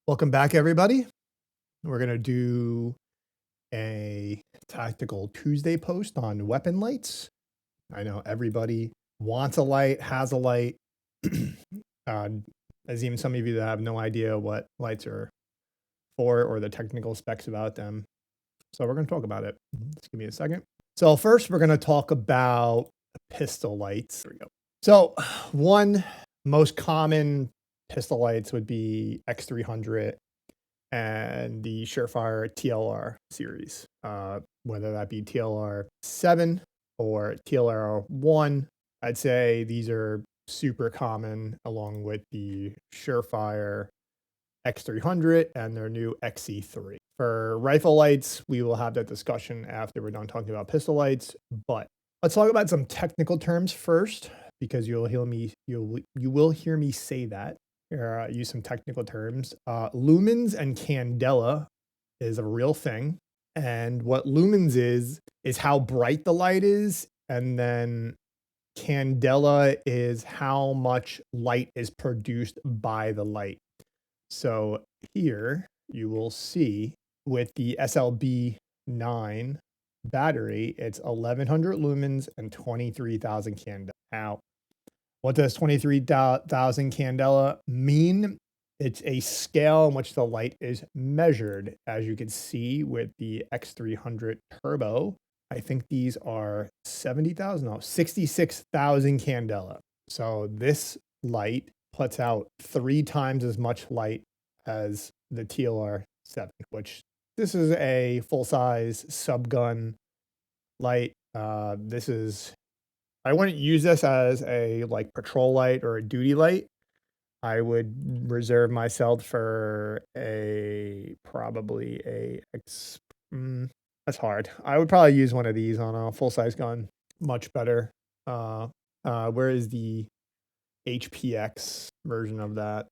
Welcome back, everybody. We're going to do a Tactical Tuesday post on weapon lights. I know everybody wants a light, has a light. There's even some of you that have no idea what lights are for or the technical specs about them. So we're going to talk about it. Just give me a second. So first, we're going to talk about pistol lights. There we go. So one most common pistol lights would be X300 and the Surefire TLR series, whether that be TLR 7 or TLR 1. I'd say these are super common along with the Surefire X300 and their new XE3. For rifle lights, we will have that discussion after we're done talking about pistol lights, but let's talk about some technical terms first because you will hear me say that. Here, use some technical terms. Lumens and candela is a real thing. And what lumens is how bright the light is. And then candela is how much light is produced by the light. So here you will see with the SLB 9 battery, it's 1100 lumens and 23,000 candela. Now, what does 23,000 candela mean? It's a scale in which the light is measured. As you can see with the X300 Turbo, I think these are 70,000, no, 66,000 candela. So this light puts out 3 times as much light as the TLR 7, which this is a full-size subgun light. I wouldn't use this as a like patrol light or a duty light. I would reserve myself for that's hard. I would probably use one of these on a full size gun. Much better. Where is the HPX version of that?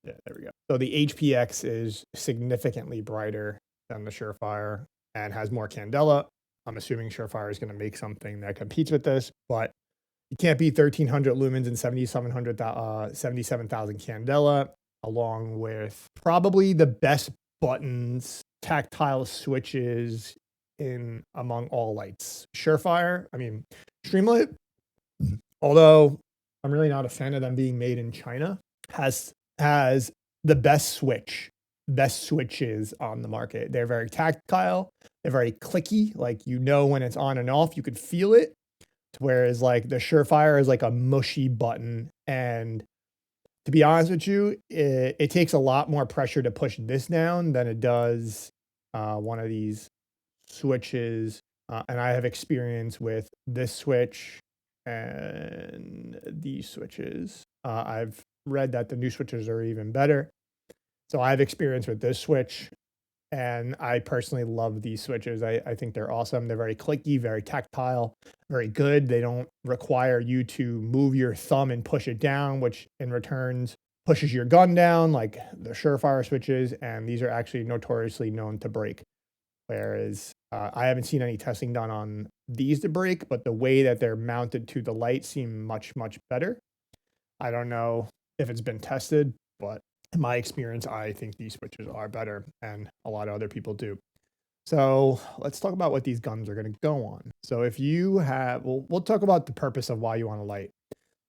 Yeah, there we go. So the HPX is significantly brighter than the Surefire and has more candela. I'm assuming Surefire is going to make something that competes with this, but you can't beat 1300 lumens and 77,000 candela, along with probably the best buttons, tactile switches in among all lights. Surefire, Streamlit, although I'm really not a fan of them being made in China, has the best switches on the market. They're very tactile, they're very clicky, like when it's on and off, you could feel it. Whereas like the Surefire is like a mushy button. And to be honest with you, it takes a lot more pressure to push this down than it does one of these switches. And I have experience with this switch and these switches. I've read that the new switches are even better. So I have experience with this switch. And I personally love these switches. I think they're awesome. They're very clicky, very tactile, very good. They don't require you to move your thumb and push it down, which in returns pushes your gun down like the Surefire switches. And these are actually notoriously known to break. Whereas I haven't seen any testing done on these to break, but the way that they're mounted to the light seem much, much better. I don't know if it's been tested, but in my experience, I think these switches are better, and a lot of other people do. So let's talk about what these guns are going to go on. So if you have, we'll talk about the purpose of why you want a light.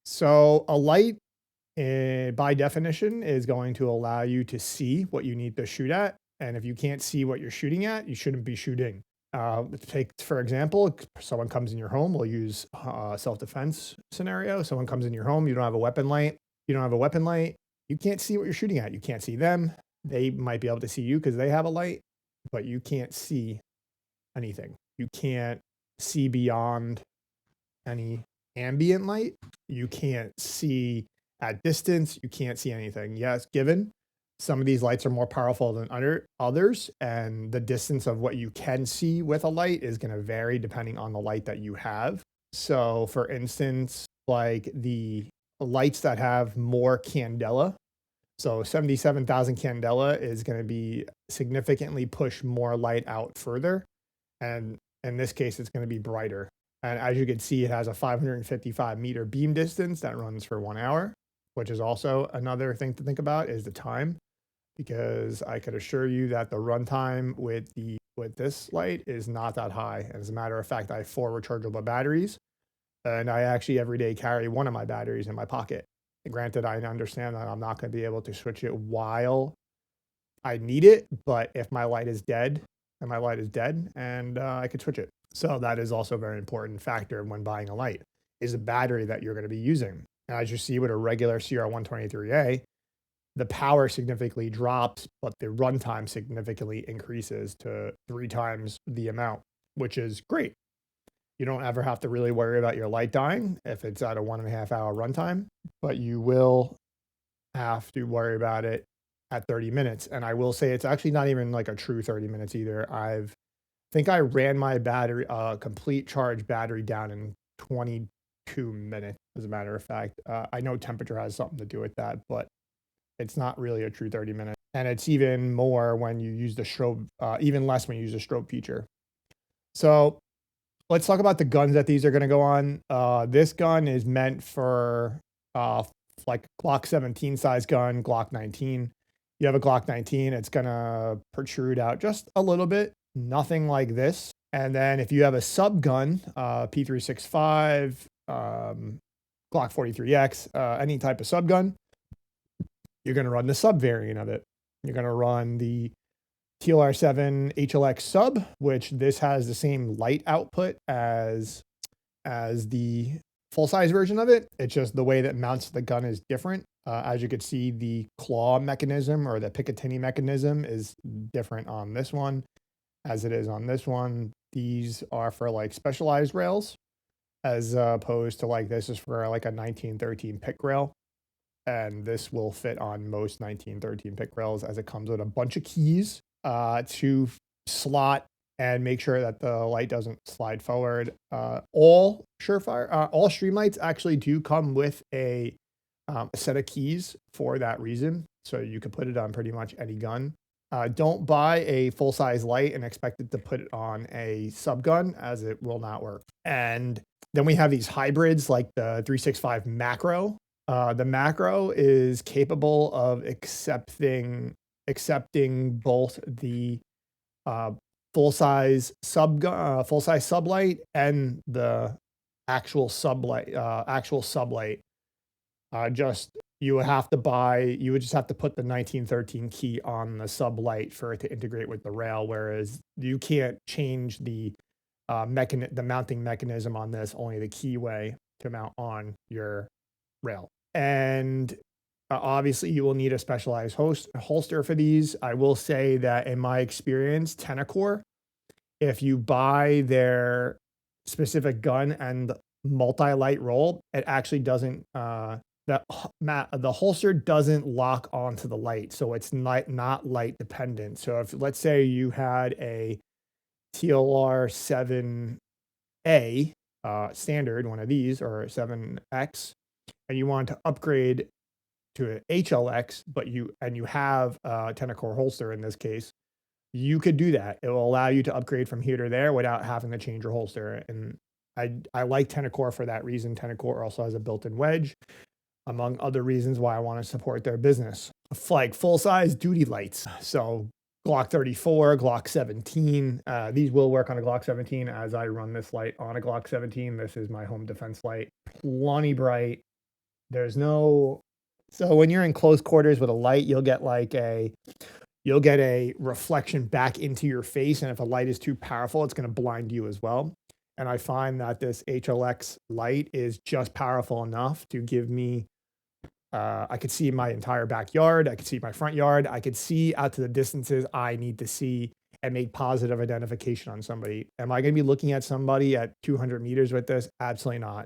So a light, by definition, is going to allow you to see what you need to shoot at. And if you can't see what you're shooting at, you shouldn't be shooting. Let's take, for example, someone comes in your home. We'll use a self-defense scenario. Someone comes in your home. You don't have a weapon light. You can't see what you're shooting at. You can't see them. They might be able to see you because they have a light, but you can't see anything. You can't see beyond any ambient light. You can't see at distance. You can't see anything. Yes, given some of these lights are more powerful than others, and the distance of what you can see with a light is going to vary depending on the light that you have. So, for instance, like the lights that have more candela, so 77,000 candela is going to be significantly push more light out further. And in this case, it's going to be brighter. And as you can see, it has a 555 meter beam distance that runs for 1 hour, which is also another thing to think about is the time. because I could assure you that the runtime with this light is not that high. As a matter of fact, I have 4 rechargeable batteries, and I actually every day carry one of my batteries in my pocket. And granted, I understand that I'm not going to be able to switch it while I need it, but if my light is dead, and my light is dead, and I could switch it. So that is also a very important factor when buying a light, is the battery that you're going to be using. And as you see with a regular CR123A, the power significantly drops, but the runtime significantly increases to 3 times the amount, which is great. You don't ever have to really worry about your light dying if it's at a 1.5 hour runtime, but you will have to worry about it at 30 minutes. And I will say it's actually not even like a true 30 minutes either. Think I ran my battery, complete charge battery down in 22 minutes, as a matter of fact. I know temperature has something to do with that, but it's not really a true 30 minutes. And it's even more when you use the strobe, even less when you use the strobe feature. So let's talk about the guns that these are going to go on. This gun is meant for like Glock 17 size gun, Glock 19. You have a Glock 19, it's going to protrude out just a little bit, nothing like this. And then if you have a sub gun, P365, Glock 43X, any type of sub gun, you're going to run the sub variant of it. You're going to run the TLR7 HLX sub, which this has the same light output as the full size version of it. It's just the way that mounts the gun is different. As you can see, the claw mechanism or the Picatinny mechanism is different on this one as it is on this one. These are for like specialized rails, as opposed to like this is for like a 1913 pick rail. And this will fit on most 1913 pick rails, as it comes with a bunch of keys to slot and make sure that the light doesn't slide forward. All Surefire, all Streamlights actually do come with a set of keys for that reason. So you can put it on pretty much any gun. Don't buy a full-size light and expect it to put it on a sub gun, as it will not work. And then we have these hybrids like the 365 Macro. The Macro is capable of accepting both the full-size sublight and the actual sublight. You would just have to put the 1913 key on the sublight for it to integrate with the rail, whereas you can't change the mounting mechanism on this, only the keyway to mount on your rail. And obviously you will need a specialized holster for these. I will say that in my experience, Tenacore, if you buy their specific gun and multi-light roll, it actually doesn't, the holster doesn't lock onto the light. So it's not light dependent. So if, let's say you had a TLR 7A standard, one of these, or 7X, and you want to upgrade to an HLX, but you have a Tenacore holster in this case, you could do that. It will allow you to upgrade from here to there without having to change your holster. And I like Tenacore for that reason. Tenacore also has a built-in wedge, among other reasons why I want to support their business. Like full-size duty lights. So Glock 34, Glock 17. These will work on a Glock 17, as I run this light on a Glock 17. This is my home defense light. Plenty bright. So when you're in close quarters with a light, you'll get a reflection back into your face. And if a light is too powerful, it's going to blind you as well. And I find that this HLX light is just powerful enough to give me, I could see my entire backyard. I could see my front yard. I could see out to the distances I need to see and make positive identification on somebody. Am I going to be looking at somebody at 200 meters with this? Absolutely not.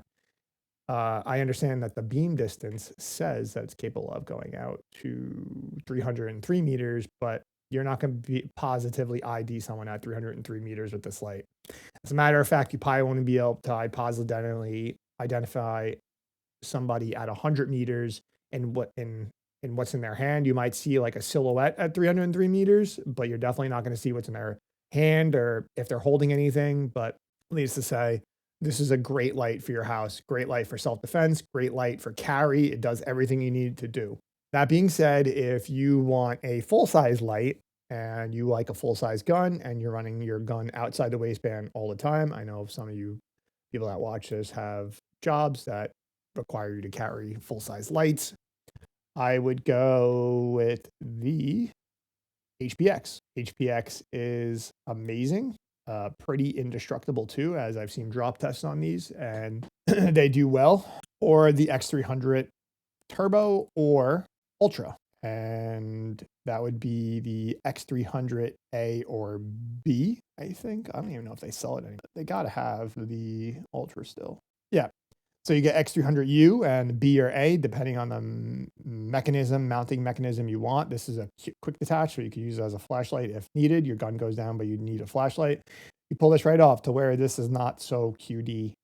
I understand that the beam distance says that it's capable of going out to 303 meters, but you're not going to be positively ID someone at 303 meters with this light. As a matter of fact, you probably won't be able to positively identify somebody at 100 meters and what's in their hand. You might see like a silhouette at 303 meters, but you're definitely not going to see what's in their hand or if they're holding anything. But needless to say, this is a great light for your house, great light for self-defense, great light for carry. It does everything you need to do. That being said, if you want a full-size light and you like a full-size gun and you're running your gun outside the waistband all the time, I know some of you people that watch this have jobs that require you to carry full-size lights. I would go with the HPX. HPX is amazing, pretty indestructible too, as I've seen drop tests on these, and they do well. Or the X300 Turbo or Ultra, and that would be the X300A or B, I think. I don't even know if they sell it anymore. They gotta have the Ultra still. Yeah. So you get X300U and B or A, depending on the mounting mechanism you want. This is a quick detach, so you can use it as a flashlight if needed. Your gun goes down, but you need a flashlight. You pull this right off to where this is not so QD.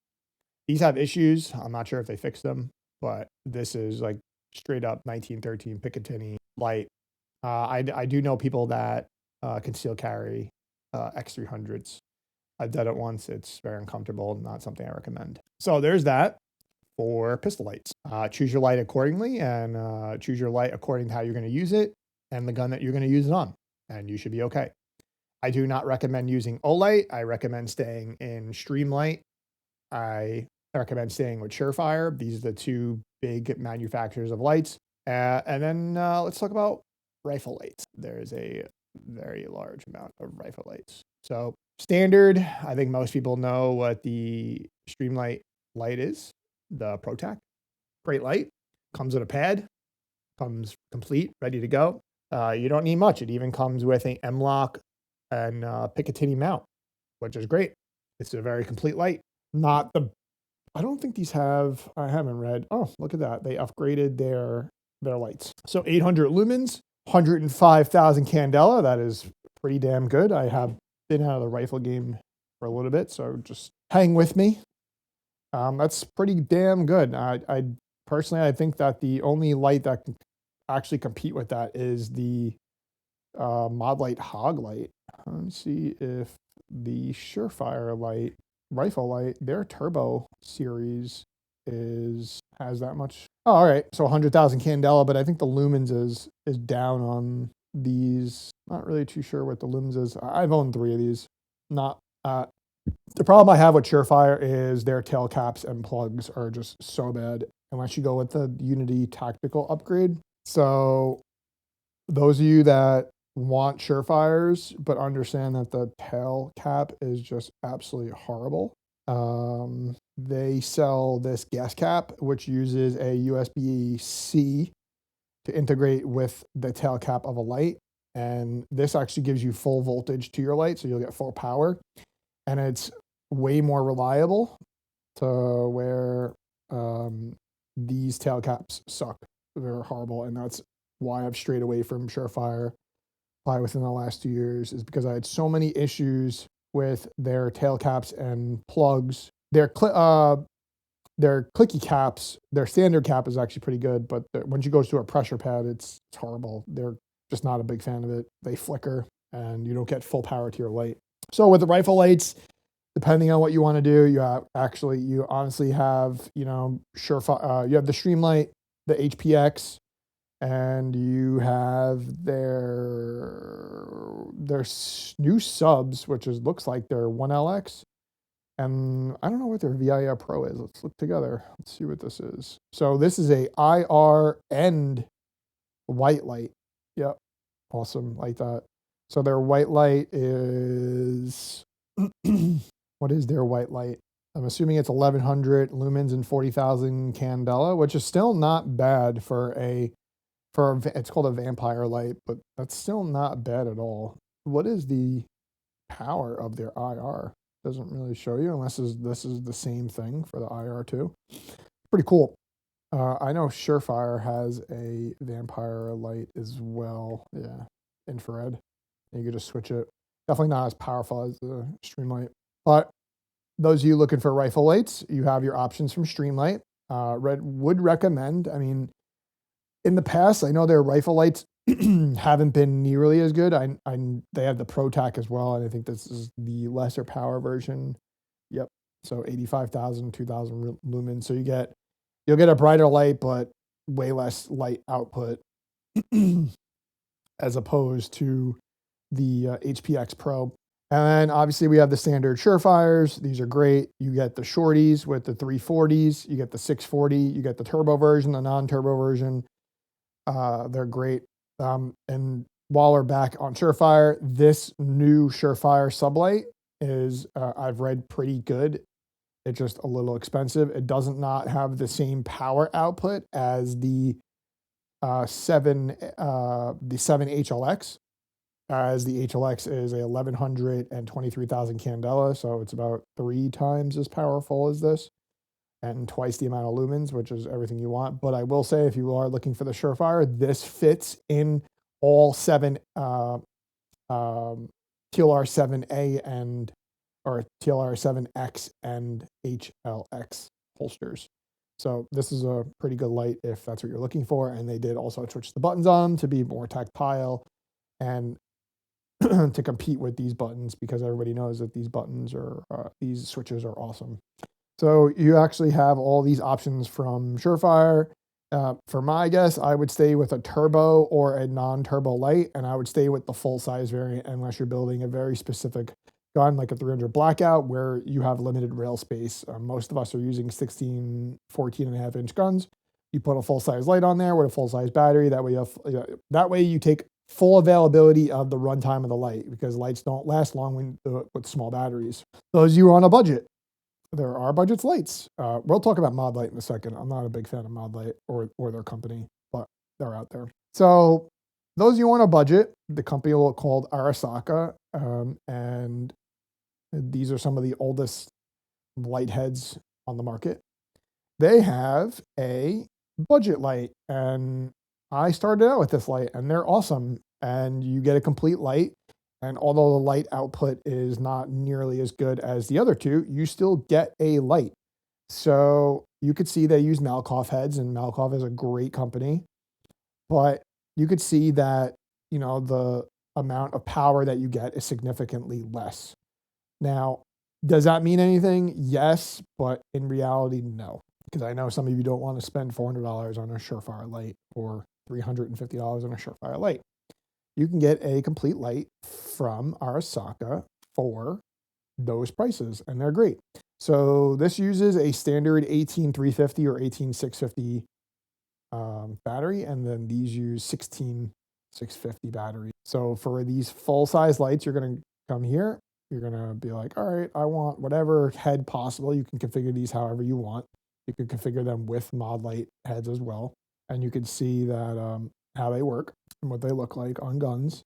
These have issues. I'm not sure if they fixed them, but this is like straight up 1913 Picatinny light. I do know people that conceal carry X300s. I've done it once. It's very uncomfortable. Not something I recommend. So there's that for pistol lights. Choose your light accordingly, and choose your light according to how you're going to use it and the gun that you're going to use it on, and you should be okay. I do not recommend using Olight. I recommend staying in Streamlight. I recommend staying with Surefire. These are the two big manufacturers of lights. And then let's talk about rifle lights. There's a very large amount of rifle lights. So standard, I think most people know what the Streamlight light is. The ProTac. Great light. Comes with a pad. Comes complete, ready to go. You don't need much. It even comes with a M-lock and Picatinny mount, which is great. It's a very complete light. Not the I don't think these have, I haven't read. Oh, look at that. They upgraded their lights. So 800 lumens, 105,000 candela. That is pretty damn good. I have been out of the rifle game for a little bit, so just hang with me. That's pretty damn good. I personally, I think that the only light that can actually compete with that is the Mod Light Hog light. Let me see if the Surefire light, rifle light, their turbo series has that much. Oh, all right. So 100,000 candela, but I think the lumens is down on these. Not really too sure what the lumens is. I've owned 3 of these. Not the problem I have with Surefire is their tail caps and plugs are just so bad unless you go with the Unity tactical upgrade. So those of you that want Surefires but understand that the tail cap is just absolutely horrible, they sell this gas cap which uses a USB-C to integrate with the tail cap of a light, and this actually gives you full voltage to your light, so you'll get full power, and it's way more reliable to where these tail caps suck. They're horrible, and that's why I've strayed away from Surefire probably within the last 2 years, is because I had so many issues with their tail caps and plugs. Their clicky caps, their standard cap is actually pretty good, but once you go to a pressure pad, it's horrible. They're just not a big fan of it. They flicker, and you don't get full power to your light. So with the rifle lights, depending on what you want to do, you honestly have, Surefire, you have the Streamlight, the HPX, and you have their new subs, which looks like they're 1LX. And I don't know what their VIR Pro is. Let's look together. Let's see what this is. So this is a IR and white light. Yep. Awesome. Like that. So their white light is, what is their white light? I'm assuming it's 1100 lumens and 40,000 candela, which is still not bad it's called a vampire light, but that's still not bad at all. What is the power of their IR? Doesn't really show you unless this is the same thing for the IR too. Pretty cool. I know Surefire has a vampire light as well. Yeah, infrared. And you could just switch it. Definitely not as powerful as the Streamlight. But those of you looking for rifle lights, you have your options from Streamlight. Would recommend. I mean, in the past, I know their rifle lights haven't been nearly as good. They have the ProTac as well, and I think this is the lesser power version. Yep. So 85,000, 2,000 lumens. So you'll get a brighter light, but way less light output. as opposed to the HPX Pro. And then obviously we have the standard Surefires. These are great. You get the shorties with the 340s. You get the 640. You get the turbo version, the non-turbo version. They're great. And while we're back on Surefire, this new Surefire sublight is, I've read, pretty good. It's just a little expensive. It doesn't not have the same power output as the 7 HLX, as the HLX is a 1100 and 23,000 candela, so it's about 3 times as powerful as this and twice the amount of lumens, which is everything you want. But I will say, if you are looking for the Surefire, this fits in all 7 TLR7A and or TLR7X and HLX holsters. So this is a pretty good light if that's what you're looking for. And they did also switch the buttons on to be more tactile and to compete with these buttons, because everybody knows that these buttons are these switches are awesome. So you actually have all these options from Surefire. For my guess, I would stay with a turbo or a non-turbo light, and I would stay with the full-size variant unless you're building a very specific gun like a 300 Blackout where you have limited rail space. Most of us are using 16, 14.5-inch guns. You put a full-size light on there with a full-size battery. That way you take full availability of the runtime of the light, because lights don't last long with small batteries. Those of you on a budget, there are budget lights. We'll talk about Mod Light in a second. I'm not a big fan of Mod Light or their company, but they're out there. So those of you on a budget, the company will called Arasaka, and these are some of the oldest light heads on the market. They have a budget light, and I started out with this light, and they're awesome. And you get a complete light. And although the light output is not nearly as good as the other two, you still get a light. So you could see they use Malkoff heads, and Malkoff is a great company. But you could see that, the amount of power that you get is significantly less. Now, does that mean anything? Yes, but in reality, no. Because I know some of you don't want to spend $400 on a Surefire light or $350 on a Surefire light. You can get a complete light from Arasaka for those prices, and they're great. So this uses a standard 18350 or 18650 battery, and then these use 16650 battery. So for these full-size lights, you're going to come here. You're going to be like, all right, I want whatever head possible. You can configure these however you want. You can configure them with mod light heads as well. And you can see that how they work and what they look like on guns.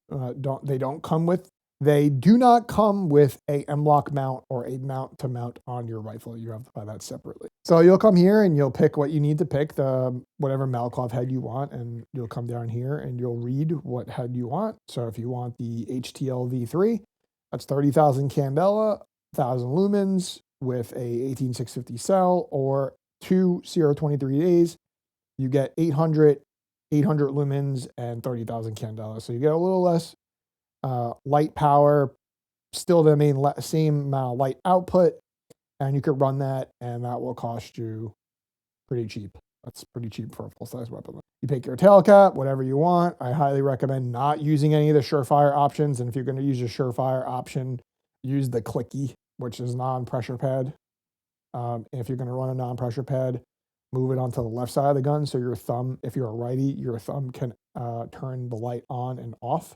They do not come with a M-LOK mount or a mount to mount on your rifle. You have to buy that separately. So you'll come here and you'll pick what you need to pick, the whatever Malkoff head you want, and you'll come down here and you'll read what head you want. So if you want the HTL V3, that's 30,000 candela, 1,000 lumens with a 18650 cell, or 2 023As, you get 800 lumens and 30,000 candela. So you get a little less light power, still the same amount of light output, and you could run that, and that will cost you pretty cheap. That's pretty cheap for a full-size weapon. You pick your tail cap, whatever you want. I highly recommend not using any of the Surefire options, and if you're going to use your Surefire option, use the clicky, which is non-pressure pad. If you're going to run a non-pressure pad, move it onto the left side of the gun, so your thumb, if you're a righty, your thumb can turn the light on and off,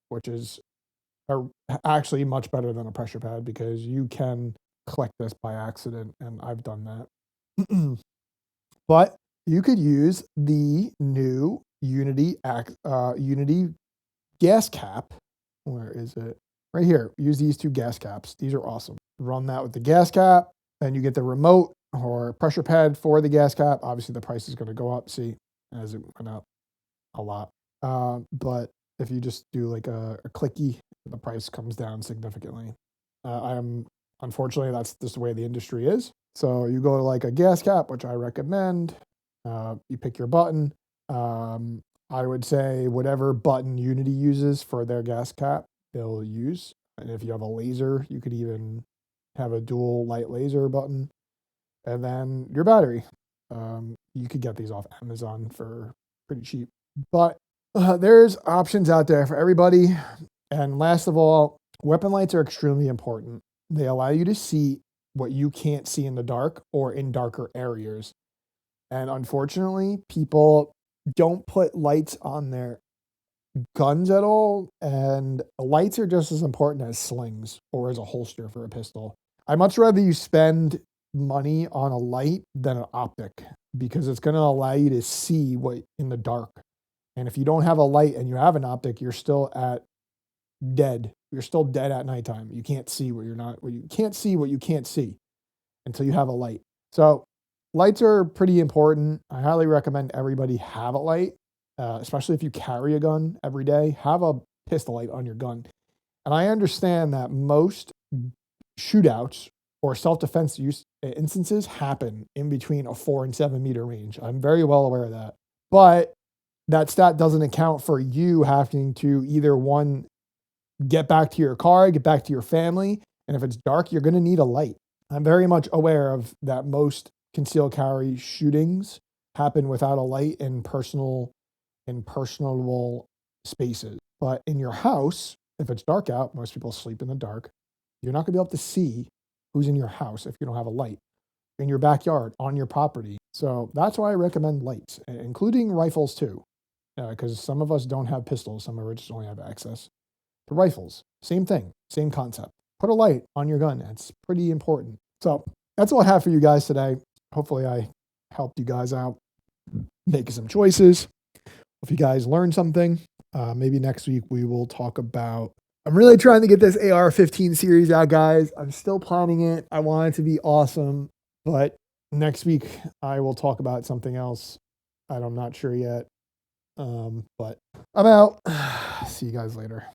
which is actually much better than a pressure pad, because you can click this by accident, and I've done that. But you could use the new Unity gas cap. Where is it? Right here. Use these 2 gas caps. These are awesome. Run that with the gas cap, then you get the remote or pressure pad for the gas cap. Obviously, the price is going to go up. See, as it went up a lot. But if you just do like a clicky, the price comes down significantly. Unfortunately, that's just the way the industry is. So you go to like a gas cap, which I recommend. You pick your button. I would say whatever button Unity uses for their gas cap, they'll use. And if you have a laser, you could even have a dual light laser button. And then your battery. You could get these off Amazon for pretty cheap. But There's options out there for everybody. And last of all, weapon lights are extremely important. They allow you to see what you can't see in the dark or in darker areas. And unfortunately, people don't put lights on their guns at all. And lights are just as important as slings or as a holster for a pistol. I'd much rather you spend money on a light than an optic because it's going to allow you to see what in the dark. And if you don't have a light and you have an optic, you're still at dead. You're still dead at nighttime. You can't see what you're not, what you can't see what you can't see until you have a light. So lights are pretty important. I highly recommend everybody have a light, especially if you carry a gun every day. Have a pistol light on your gun. And I understand that most shootouts or self-defense use instances happen in between a 4 and 7 meter range. I'm very well aware of that. But that stat doesn't account for you having to either one, get back to your car, get back to your family. And if it's dark, you're going to need a light. I'm very much aware of that most concealed carry shootings happen without a light in personable spaces. But in your house, if it's dark out, most people sleep in the dark. You're not going to be able to see who's in your house if you don't have a light. In your backyard, on your property. So that's why I recommend lights, including rifles too, because some of us don't have pistols. Some of us just only have access to rifles. Same thing, same concept. Put a light on your gun. It's pretty important. So that's all I have for you guys today. Hopefully I helped you guys out making some choices. If you guys learned something, maybe next week we will talk about. I'm really trying to get this AR-15 series out, guys. I'm still planning it. I want it to be awesome. But next week I will talk about something else. I'm not sure yet. But I'm out. See you guys later.